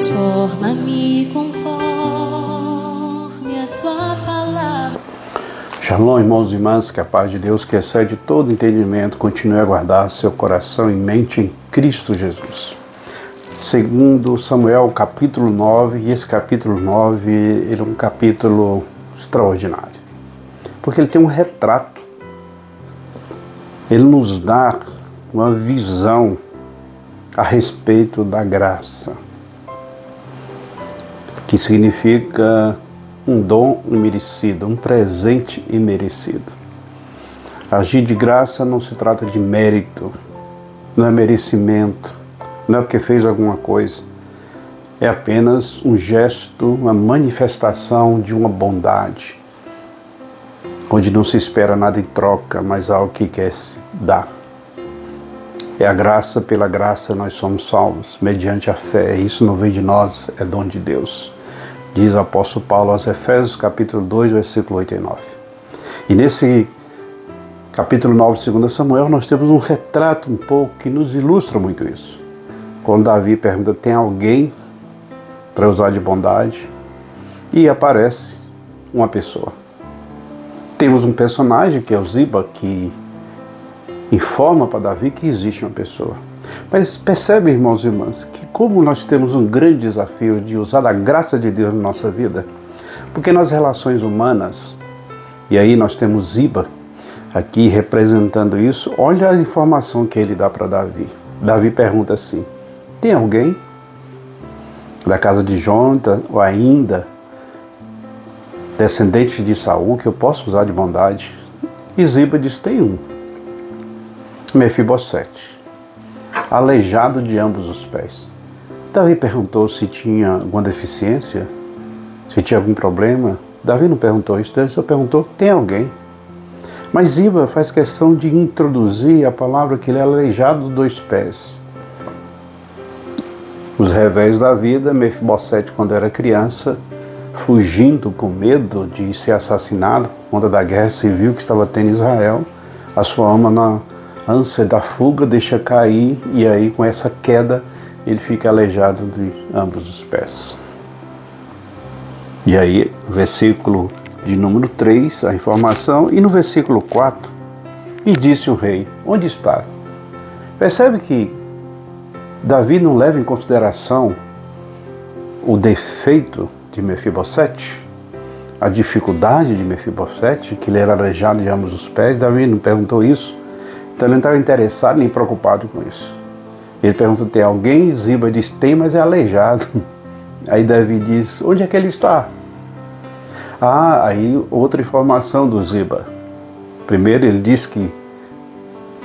Transforma-me conforme a tua palavra. Shalom, irmãos e irmãs, que a paz de Deus, que excede todo entendimento, continue a guardar seu coração e mente em Cristo Jesus. Segundo Samuel, capítulo 9, e esse capítulo 9, ele é um capítulo extraordinário, porque ele tem um retrato, ele nos dá uma visão a respeito da graça, que significa um dom imerecido, um presente imerecido. Agir de graça não se trata de mérito, não é merecimento, não é porque fez alguma coisa. É apenas um gesto, uma manifestação de uma bondade, onde não se espera nada em troca, mas algo que quer se dar. É a graça, pela graça nós somos salvos, mediante a fé. Isso não vem de nós, é dom de Deus. Diz o apóstolo Paulo aos Efésios, capítulo 2, versículo 8 e 9. E nesse capítulo 9 de 2 Samuel, nós temos um retrato um pouco que nos ilustra muito isso. Quando Davi pergunta, tem alguém para usar de bondade? E aparece uma pessoa. Temos um personagem, que é o Ziba, que informa para Davi que existe uma pessoa. Mas percebe, irmãos e irmãs, que como nós temos um grande desafio de usar a graça de Deus na nossa vida, porque nas relações humanas, e aí nós temos Ziba aqui representando isso, olha a informação que ele dá para Davi. Davi pergunta assim, tem alguém da casa de Jonatã, ou ainda descendente de Saul, que eu possa usar de bondade? E Ziba diz, tem um, Mefibosete, aleijado de ambos os pés. Davi perguntou se tinha alguma deficiência, se tinha algum problema. Davi não perguntou isso, Davi só perguntou, tem alguém? Mas Ziba faz questão de introduzir a palavra que ele é aleijado dos dois pés. Os revés da vida, Mefibosete, quando era criança, fugindo com medo de ser assassinado por conta da guerra civil que estava tendo em Israel, a sua alma na ânsia da fuga deixa cair, e aí com essa queda ele fica aleijado de ambos os pés. E aí, versículo de número 3, a informação, e no versículo 4, e disse o rei, onde estás? Percebe que Davi não leva em consideração o defeito de Mefibosete, a dificuldade de Mefibosete, que ele era aleijado de ambos os pés. Davi não perguntou isso. Então ele não estava interessado nem preocupado com isso. Ele pergunta, tem alguém? Ziba diz, tem, mas é aleijado. Aí Davi diz, onde é que ele está? Aí outra informação do Ziba. Primeiro ele diz que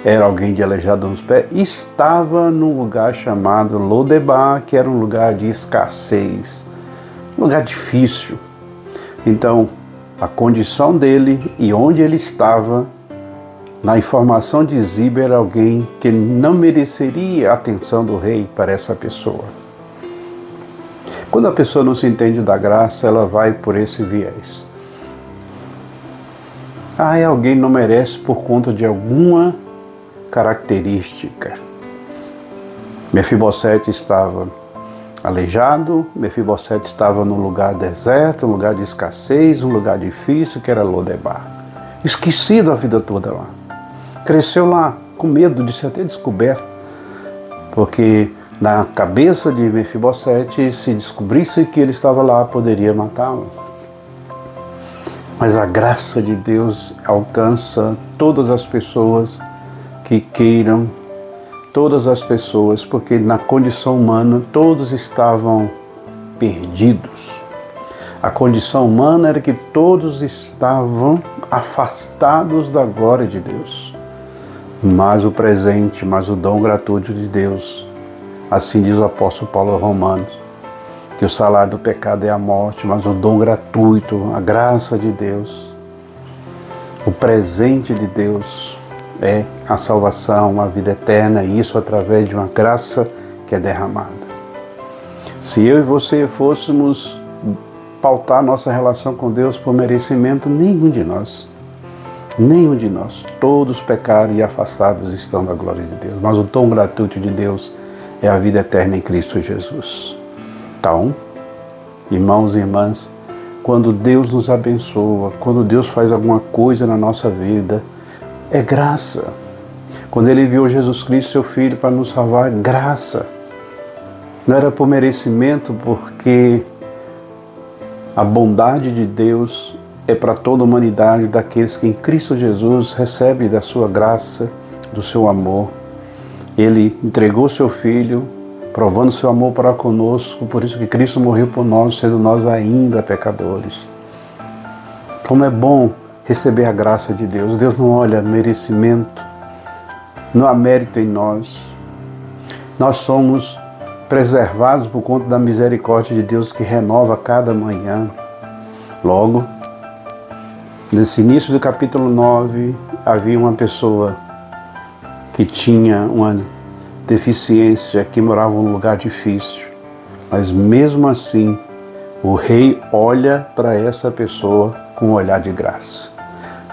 era alguém de aleijado nos pés, estava num lugar chamado Lodebar, que era um lugar de escassez, um lugar difícil. Então, a condição dele e onde ele estava, na informação de Ziba, era alguém que não mereceria a atenção do rei para essa pessoa. Quando a pessoa não se entende da graça, ela vai por esse viés. Alguém não merece por conta de alguma característica. Mefibosete estava aleijado, Mefibosete estava num lugar deserto, um lugar de escassez, um lugar difícil, que era Lodebar. Esquecido a vida toda lá. Cresceu lá com medo de ser até descoberto, porque na cabeça de Mefibosete, se descobrisse que ele estava lá, poderia matá-lo. Mas a graça de Deus alcança todas as pessoas que queiram, todas as pessoas, porque na condição humana todos estavam perdidos. A condição humana era que todos estavam afastados da glória de Deus. Mas o presente, mas o dom gratuito de Deus, assim diz o apóstolo Paulo aos Romanos, que o salário do pecado é a morte, mas o dom gratuito, a graça de Deus, o presente de Deus é a salvação, a vida eterna, e isso através de uma graça que é derramada. Se eu e você fôssemos pautar nossa relação com Deus por merecimento, nenhum de nós, todos pecaram e afastados estão da glória de Deus, mas o dom gratuito de Deus é a vida eterna em Cristo Jesus. Então, irmãos e irmãs, quando Deus nos abençoa, quando Deus faz alguma coisa na nossa vida, é graça. Quando Ele enviou Jesus Cristo, seu Filho, para nos salvar, graça. Não era por merecimento, porque a bondade de Deus é para toda a humanidade, daqueles que em Cristo Jesus recebem da sua graça, do seu amor. Ele entregou seu Filho, provando seu amor para conosco, por isso que Cristo morreu por nós, sendo nós ainda pecadores. Como é bom receber a graça de Deus. Deus não olha merecimento, não há mérito em nós. Nós somos preservados por conta da misericórdia de Deus que renova cada manhã. Logo, nesse início do capítulo 9, havia uma pessoa que tinha uma deficiência, que morava num lugar difícil. Mas mesmo assim, o rei olha para essa pessoa com um olhar de graça.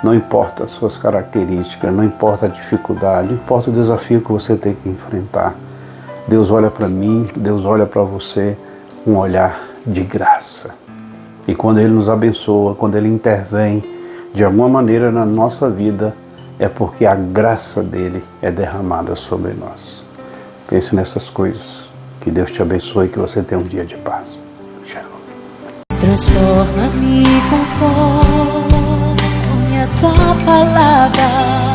Não importa as suas características, não importa a dificuldade, não importa o desafio que você tem que enfrentar. Deus olha para mim, Deus olha para você com um olhar de graça. E quando Ele nos abençoa, quando Ele intervém de alguma maneira na nossa vida, é porque a graça dele é derramada sobre nós. Pense nessas coisas. Que Deus te abençoe e que você tenha um dia de paz. Shalom. Transforma-me conforme a tua palavra.